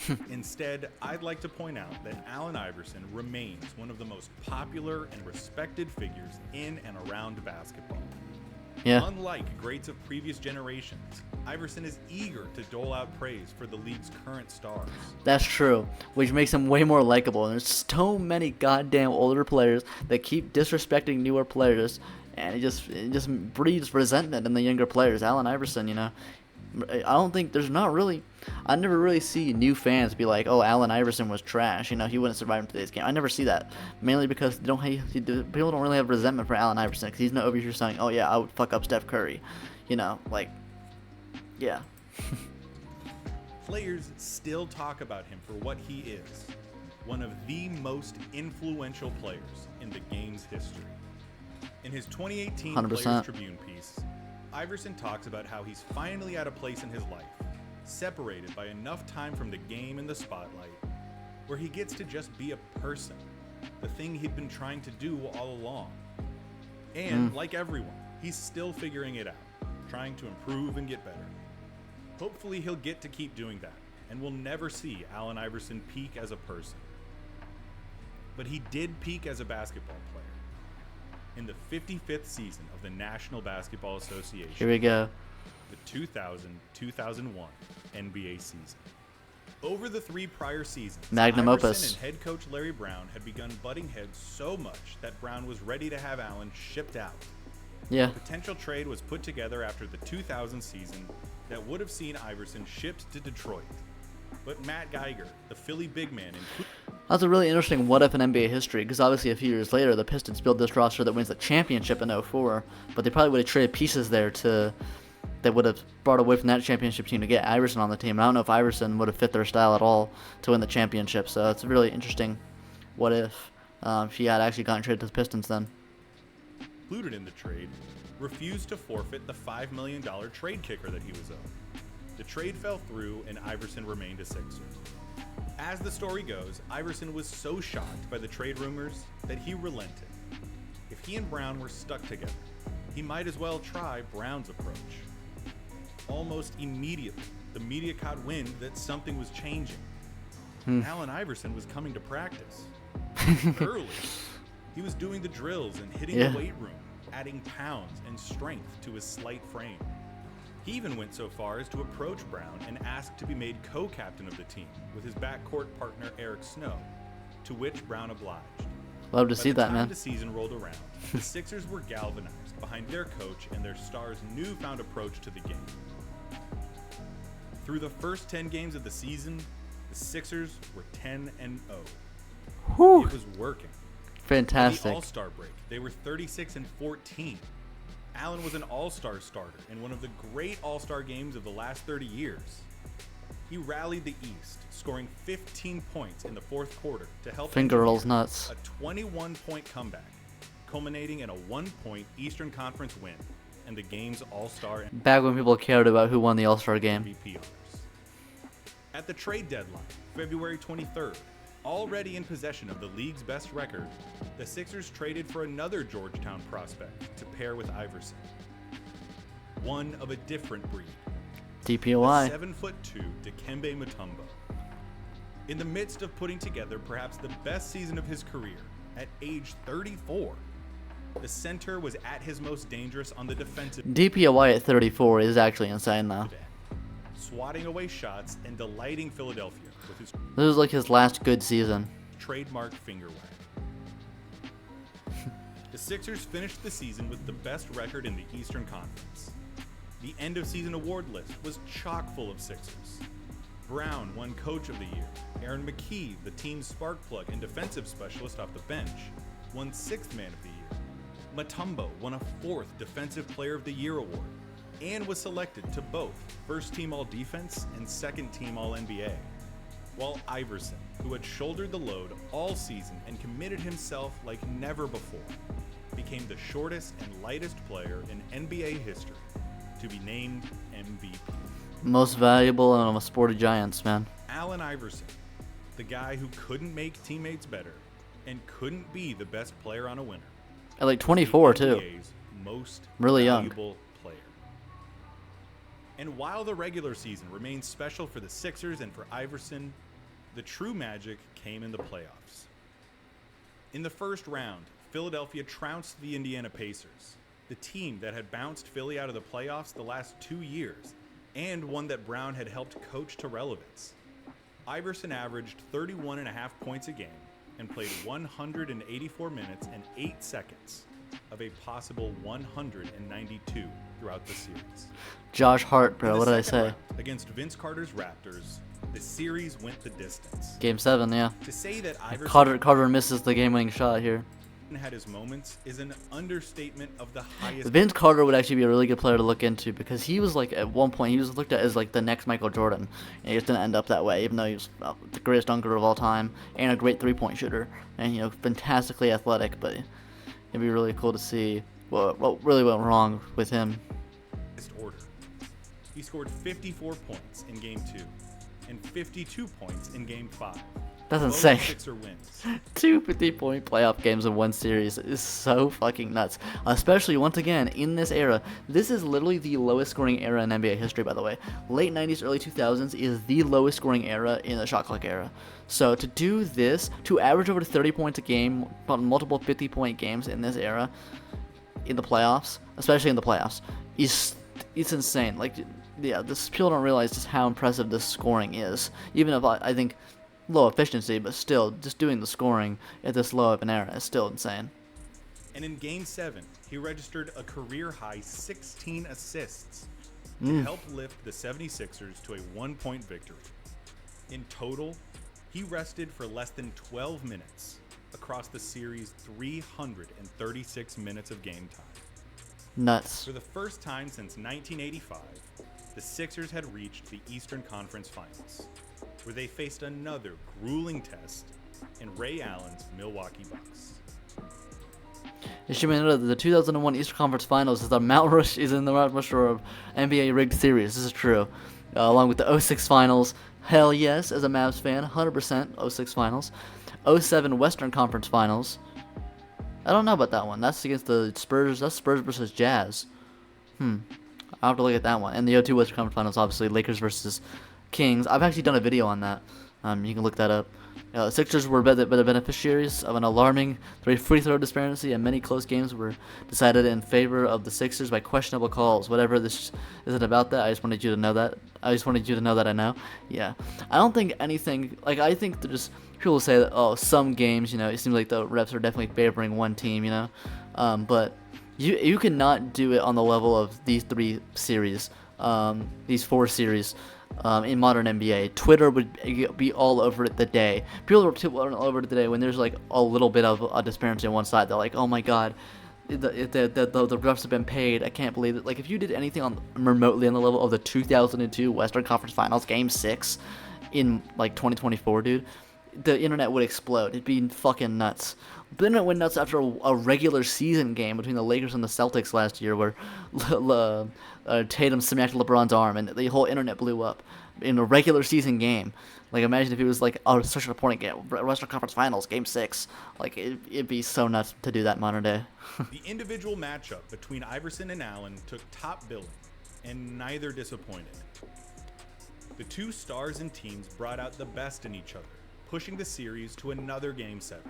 them. Instead, I'd like to point out that Allen Iverson remains one of the most popular and respected figures in and around basketball. Yeah. Unlike greats of previous generations, Iverson is eager to dole out praise for the league's current stars. That's true, which makes him way more likable. And there's so many goddamn older players that keep disrespecting newer players, and it just breeds resentment in the younger players. Allen Iverson, you know, I don't think I never really see new fans be like, oh, Allen Iverson was trash, you know, he wouldn't survive in today's game. I never see that, mainly because people don't really have resentment for Allen Iverson, because he's not over here saying, oh yeah, I would fuck up Steph Curry, you know, like, yeah. Players still talk about him for what he is, one of the most influential players in the game's history. In his 2018 100%. Players Tribune piece, Iverson talks about how he's finally at a place in his life, separated by enough time from the game and the spotlight, where he gets to just be a person, the thing he'd been trying to do all along. And like everyone, he's still figuring it out. trying to improve and get better. Hopefully he'll get to keep doing that, and we'll never see Allen Iverson peak as a person. But he did peak as a basketball player. In the 55th season of the National Basketball Association. Here we go. The 2000-2001 NBA season. Over the 3 prior seasons, Magnum Iverson opus. and head coach Larry Brown had begun butting heads so much that Brown was ready to have Allen shipped out. Yeah. A potential trade was put together after the 2000 season that would have seen Iverson shipped to Detroit. But Matt Geiger, the Philly big man, That's a really interesting what-if in NBA history, because obviously a few years later, the Pistons build this roster that wins the championship in 04, but they probably would have traded pieces there that would have brought away from that championship team to get Iverson on the team. I don't know if Iverson would have fit their style at all to win the championship, so it's a really interesting what-if he had actually gotten traded to the Pistons then. included in the trade, refused to forfeit the $5 million trade kicker that he was owed. The trade fell through, and Iverson remained a Sixer. As the story goes, Iverson was so shocked by the trade rumors that he relented. If he and Brown were stuck together, he might as well try Brown's approach. Almost immediately, the media caught wind that something was changing. Allen Iverson was coming to practice. Early, he was doing the drills and hitting the weight room, adding pounds and strength to his slight frame. He even went so far as to approach Brown and ask to be made co-captain of the team with his backcourt partner Eric Snow, to which Brown obliged. Love to see that, By the time man. the season rolled around, the Sixers were galvanized behind their coach and their star's newfound approach to the game. Through the first 10 games of the season, the Sixers were 10-0. Whew. It was working. By Fantastic. the All-Star break, they were 36-14. Allen was an All-Star starter in one of the great All-Star games of the last 30 years. He rallied the East, scoring 15 points in the fourth quarter to help Finger rolls engineer nuts. a 21-point comeback, culminating in a 1-point Eastern Conference win and the game's All-Star Back when people cared about who won the All-Star game. MVP honors. At the trade deadline, February 23rd, already in possession of the league's best record, the Sixers traded for another Georgetown prospect to pair with Iverson. One of a different breed. DPOI. 7'2" Dikembe Mutombo. In the midst of putting together perhaps the best season of his career, at age 34, the center was at his most dangerous on the defensive DPOI at 34 is actually insane, though. end, swatting away shots and delighting Philadelphia with his This was like his last good season. trademark finger wag. The Sixers finished the season with the best record in the Eastern Conference. The end-of-season award list was chock full of Sixers. Brown won Coach of the Year. Aaron McKie, the team's spark plug and defensive specialist off the bench, won Sixth Man of the Year. Mutombo won a 4th Defensive Player of the Year award and was selected to both First Team All-Defense and Second Team All-NBA. While Iverson, who had shouldered the load all season and committed himself like never before, became the shortest and lightest player in NBA history to be named MVP. Most valuable and a sporty Giants, man. Allen Iverson, the guy who couldn't make teammates better and couldn't be the best player on a winner. At like 24 the too. NBA's most Really young. valuable player. And while the regular season remains special for the Sixers and for Iverson, the true magic came in the playoffs. In the first round, Philadelphia trounced the Indiana Pacers, the team that had bounced Philly out of the playoffs the last 2 years, and one that Brown had helped coach to relevance. Iverson averaged 31.5 points a game and played 184 minutes and 8 seconds of a possible 192 throughout the series. Josh Hart, In bro. the What did I second say? round, against Vince Carter's Raptors, the series went the distance. Game 7, yeah. To say that Iverson Carter misses the game-winning shot here. had his moments is an understatement of the highest. Vince Carter would actually be a really good player to look into because he was like at one point he was looked at as like the next Michael Jordan, and he just didn't end up that way. Even though he was the greatest dunker of all time and a great three-point shooter, and fantastically athletic. But it'd be really cool to see what really went wrong with him. Order. He scored 54 points in Game 2 and 52 points in Game 5. That's 12 insane. Sixer wins. 2 50-point playoff games in one series is so fucking nuts. Especially, once again, in this era. This is literally the lowest scoring era in NBA history, by the way. Late 90s, early 2000s is the lowest scoring era in the shot clock era. So to do this, to average over 30 points a game, multiple 50-point games in this era, in the playoffs, especially in the playoffs, it's insane. Like, yeah, people don't realize just how impressive this scoring is. Even if I think low efficiency, but still, just doing the scoring at this low of an era is still insane. And in Game 7, he registered a career-high 16 assists to help lift the 76ers to a 1-point victory. In total, he rested for less than 12 minutes across the series' 336 minutes of game time. Nuts. For the first time since 1985, the Sixers had reached the Eastern Conference Finals, where they faced another grueling test in Ray Allen's Milwaukee Bucks. It should be noted that the 2001 Eastern Conference Finals is in the Mount Rushmore of NBA rigged series. This is true. Along with the 06 Finals, hell yes, as a Mavs fan, 100% 06 Finals. 07 Western Conference Finals. I don't know about that one. That's against the Spurs. That's Spurs versus Jazz. I'll have to look at that one. And the 02 Western Conference Finals, obviously, Lakers versus Kings. I've actually done a video on that. You can look that up. Sixers were the beneficiaries of an alarming free throw disparity, and many close games were decided in favor of the Sixers by questionable calls. Whatever this isn't about that, I just wanted you to know that. I know. Yeah. I don't think anything, like, I think there's people say that, oh, some games, it seems like the refs are definitely favoring one team, but you cannot do it on the level of these 3 series, these 4 series. In modern NBA, Twitter would be all over it the day. People are all over it the day when there's like a little bit of a disparity on one side. They're like, oh my god, the refs have been paid. I can't believe it. Like, if you did anything remotely on the level of the 2002 Western Conference Finals Game 6 in like 2024, dude, the internet would explode. It'd be fucking nuts. The internet went nuts after a regular season game between the Lakers and the Celtics last year, where Tatum smacked LeBron's arm, and the whole internet blew up in a regular season game. Like, imagine if it was like such an important game, Western Conference Finals, Game 6. Like, it'd be so nuts to do that in modern day. The individual matchup between Iverson and Allen took top billing, and neither disappointed. The 2 stars and teams brought out the best in each other, pushing the series to another Game 7.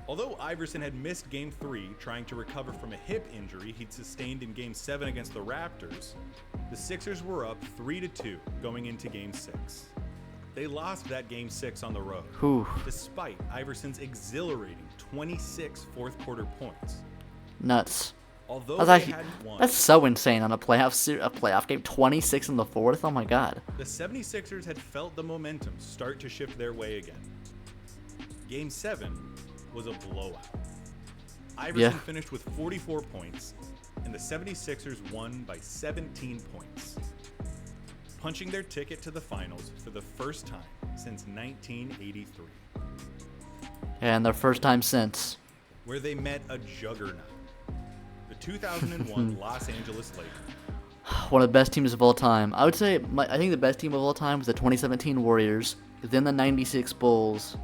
Although Iverson had missed Game 3 trying to recover from a hip injury he'd sustained in Game 7 against the Raptors, the Sixers were up 3-2 going into Game 6. They lost that Game 6 on the road, despite Iverson's exhilarating 26 fourth-quarter points. Nuts. Although they hadn't won, that's so insane on a playoff game, 26 in the fourth. Oh my god. The 76ers had felt the momentum start to shift their way again. Game 7 was a blowout. Iverson finished with 44 points, and the 76ers won by 17 points, punching their ticket to the finals for the first time since 1983. And their first time since. Where they met a juggernaut, the 2001 Los Angeles Lakers. One of the best teams of all time. I would say, I think the best team of all time was the 2017 Warriors, then the 96 Bulls.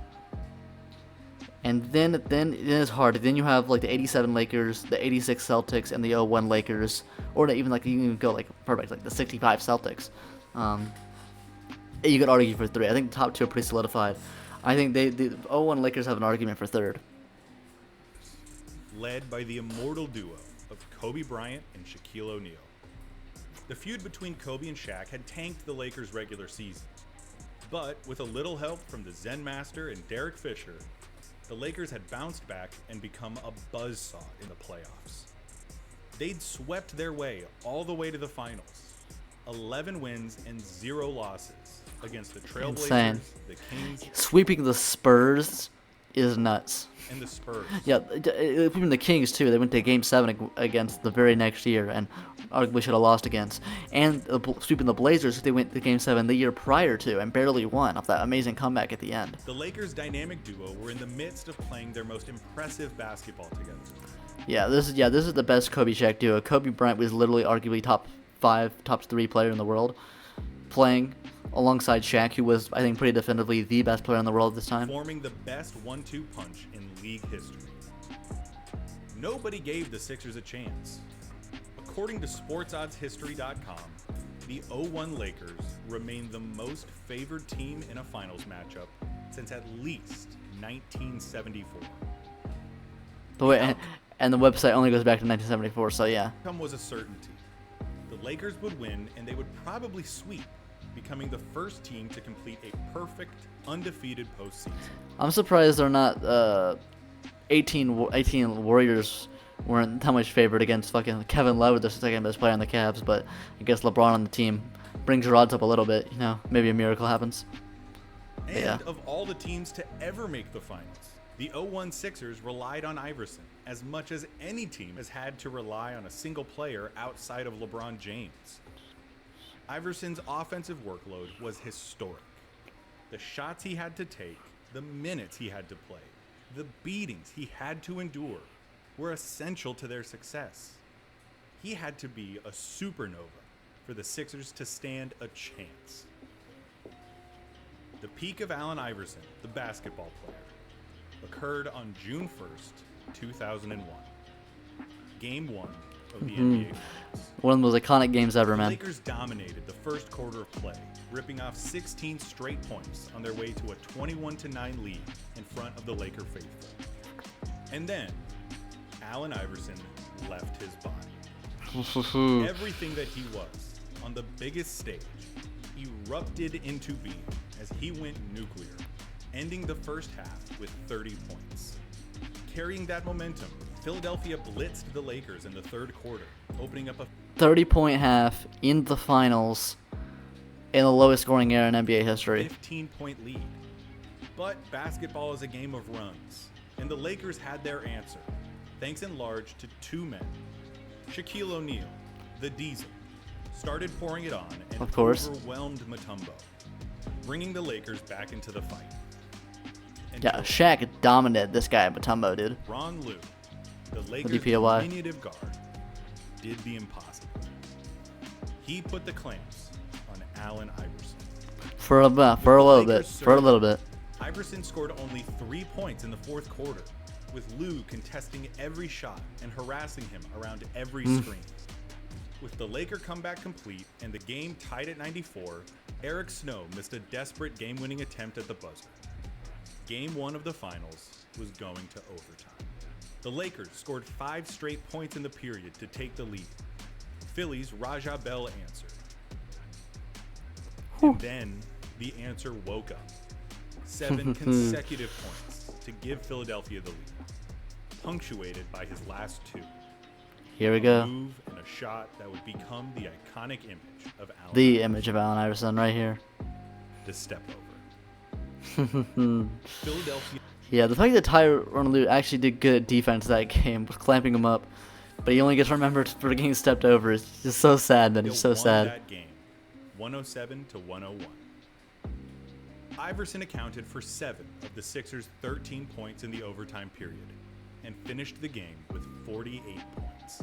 And then it's hard. Then you have like the 87 Lakers, the 86 Celtics, and the 01 Lakers, or even like you can go like perfect like the 65 Celtics. You could argue for 3. I think the top 2 are pretty solidified. I think the 01 Lakers have an argument for 3rd. Led by the immortal duo of Kobe Bryant and Shaquille O'Neal. The feud between Kobe and Shaq had tanked the Lakers' regular season, but with a little help from the Zen Master and Derek Fisher, the Lakers had bounced back and become a buzzsaw in the playoffs. They'd swept their way all the way to the finals, 11 wins and 0 losses against the Trailblazers, Insane. the Kings, Sweeping the Spurs is nuts. and the Spurs. Yeah, even the Kings too. They went to Game 7 against the very next year, and arguably should have lost against. And sweeping the Blazers, they went to Game 7 the year prior to and barely won off that amazing comeback at the end. The Lakers' dynamic duo were in the midst of playing their most impressive basketball together. Yeah, this is the best Kobe Shaq duo. Kobe Bryant was literally arguably top 3 player in the world, playing alongside Shaq, who was, I think, pretty definitively the best player in the world this time. Forming the best 1-2 punch in league history. Nobody gave the Sixers a chance. According to SportsOddsHistory.com, the 0-1 Lakers remain the most favored team in a finals matchup since at least 1974. But wait, and the website only goes back to 1974, so yeah. The outcome was a certainty. The Lakers would win, and they would probably sweep, becoming the first team to complete a perfect, undefeated postseason. I'm surprised they're not 18 Warriors weren't that much favored against fucking Kevin Love, the second best player on the Cavs, but I guess LeBron on the team brings your odds up a little bit. You know, maybe a miracle happens. And yeah. Of all the teams to ever make the finals, the 0-1 Sixers relied on Iverson as much as any team has had to rely on a single player outside of LeBron James. Iverson's offensive workload was historic. The shots he had to take, the minutes he had to play, the beatings he had to endure were essential to their success. He had to be a supernova for the Sixers to stand a chance. The peak of Allen Iverson, the basketball player, occurred on June 1st, 2001. Game 1 of the NBA Finals. One of the most iconic games ever, man. The Lakers dominated the first quarter of play, ripping off 16 straight points on their way to a 21-9 lead in front of the Laker faithful. And then, Allen Iverson left his body. Everything that he was on the biggest stage erupted into being as he went nuclear, ending the first half with 30 points. Carrying that momentum, Philadelphia blitzed the Lakers in the third quarter, opening up a 30-point half in the finals in the lowest scoring era in NBA history. 15-point lead. But basketball is a game of runs, and the Lakers had their answer, thanks in large to two men. Shaquille O'Neal, the Diesel, started pouring it on and of course overwhelmed Mutombo, bringing the Lakers back into the fight. Yeah, Shaq dominated this guy, Mutombo, dude. Ron Lue, the Lakers' DPOY. diminutive guard, did the impossible. He put the clamps on Allen Iverson. For a little bit. Iverson scored only 3 points in the fourth quarter, with Lue contesting every shot and harassing him around every screen. With the Laker comeback complete and the game tied at 94, Eric Snow missed a desperate game-winning attempt at the buzzer. Game 1 of the finals was going to overtime. The Lakers scored 5 straight points in the period to take the lead. Philly's Raja Bell answered. And then the answer woke up. 7 consecutive points to give Philadelphia the lead, punctuated by his last 2. Here we A go. move and a shot that would become the iconic image of Allen. The image of Allen Iverson right here. The step over. Philadelphia. Yeah, the fact that Tyronn Lue actually did good at defense that game, clamping him up, but he only gets remembered for getting stepped over. It's just so sad, man. It's so won sad. That game, 107-101. Iverson accounted for 7 of the Sixers' 13 points in the overtime period and finished the game with 48 points.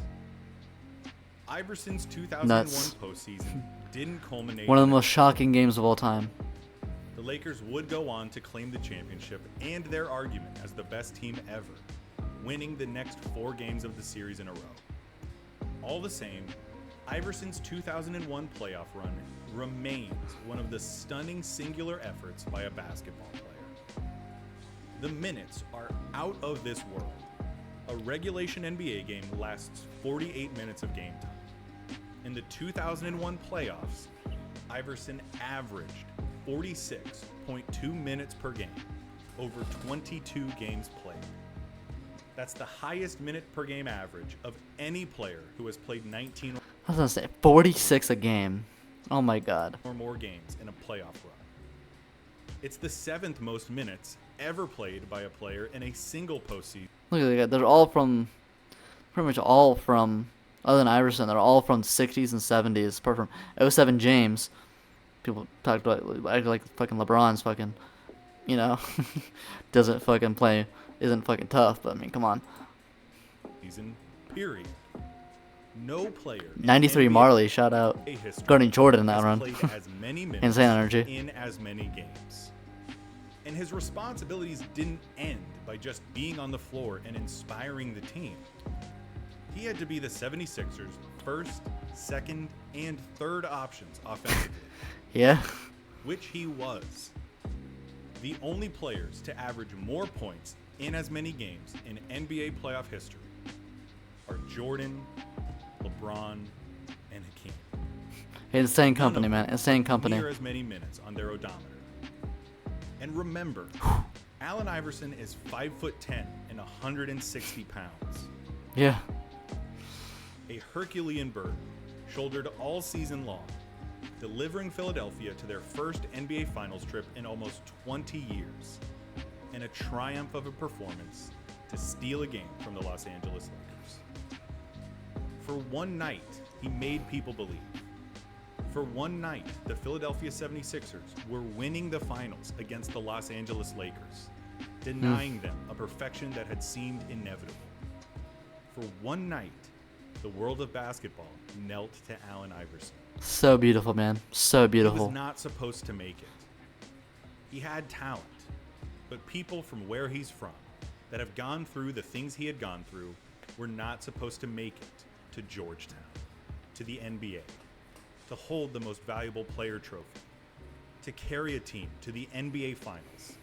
Iverson's 2001 Nuts. postseason didn't culminate. One of the most shocking games of all time. The Lakers would go on to claim the championship and their argument as the best team ever, winning the next 4 games of the series in a row. All the same, Iverson's 2001 playoff run remains one of the stunning singular efforts by a basketball player. The minutes are out of this world. A regulation NBA game lasts 48 minutes of game time. In the 2001 playoffs, Iverson averaged 46.2 minutes per game over 22 games played. That's the highest minute per game average of any player who has played 19 I was gonna say 46 a game. Oh my god. or more games in a playoff run. It's the 7th most minutes ever played by a player in a single postseason. Look at that. They're all from, pretty much all from, other than Iverson, they're all from 60s and 70s, apart from '07 James. People talk about act like fucking LeBron's fucking, you know, doesn't fucking play, isn't fucking tough, but I mean, come on. Season, period. No player in 93 NBA Marley, shout out. history Guarding Jordan in that has run. played as many minutes Insane energy. in as many games. And his responsibilities didn't end by just being on the floor and inspiring the team. He had to be the 76ers' first, second, and third options offensively, Yeah. which he was. The only players to average more points in as many games in NBA playoff history are Jordan, LeBron, and Hakeem. Insane company, None of man. Insane company. near as many minutes on their odometer. And remember, Allen Iverson is 5'10" and 160 pounds. Yeah. A Herculean burden, shouldered all season long, delivering Philadelphia to their first NBA Finals trip in almost 20 years, and a triumph of a performance to steal a game from the Los Angeles Lakers. For one night, he made people believe. For one night, the Philadelphia 76ers were winning the finals against the Los Angeles Lakers, denying them a perfection that had seemed inevitable. For one night, the world of basketball knelt to Allen Iverson. So beautiful, man. So He beautiful. was not supposed to make it. He had talent, but people from where he's from that have gone through the things he had gone through were not supposed to make it to Georgetown, to the NBA, to hold the most valuable player trophy, to carry a team to the NBA Finals,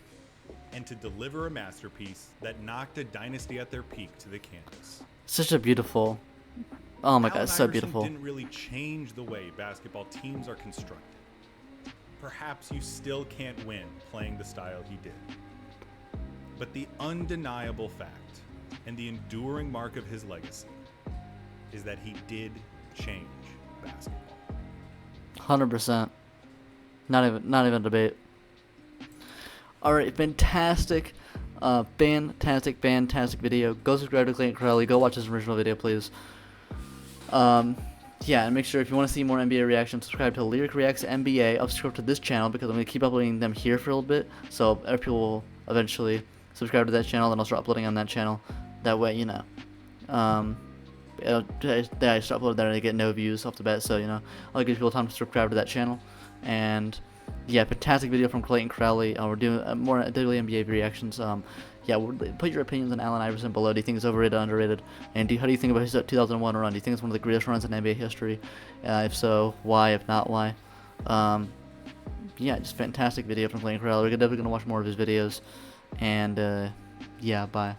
and to deliver a masterpiece that knocked a dynasty at their peak to the canvas. Such a beautiful. Oh my God, Allen it's so Iverson beautiful. didn't really change the way basketball teams are constructed. Perhaps you still can't win playing the style he did. But the undeniable fact and the enduring mark of his legacy is that he did change basketball. 100%. Not even a debate. All right, fantastic video. Go subscribe to Clayton Crowley. Go watch his original video, please. Yeah, and make sure if you want to see more NBA reactions, subscribe to Lyric Reacts NBA. I'll subscribe to this channel because I'm going to keep uploading them here for a little bit, so other people will eventually subscribe to that channel, then I'll start uploading on that channel. That way, you know, I start uploading there and I get no views off the bat, so, you know, I'll give people time to subscribe to that channel. And yeah, fantastic video from Clayton Crowley. We're doing more daily NBA reactions. Yeah, put your opinions on Allen Iverson below. Do you think he's overrated, underrated? And how do you think about his 2001 run? Do you think it's one of the greatest runs in NBA history? If so, why? If not, why? Yeah, just fantastic video from Clayton Crowley. We're definitely going to watch more of his videos. And yeah, bye.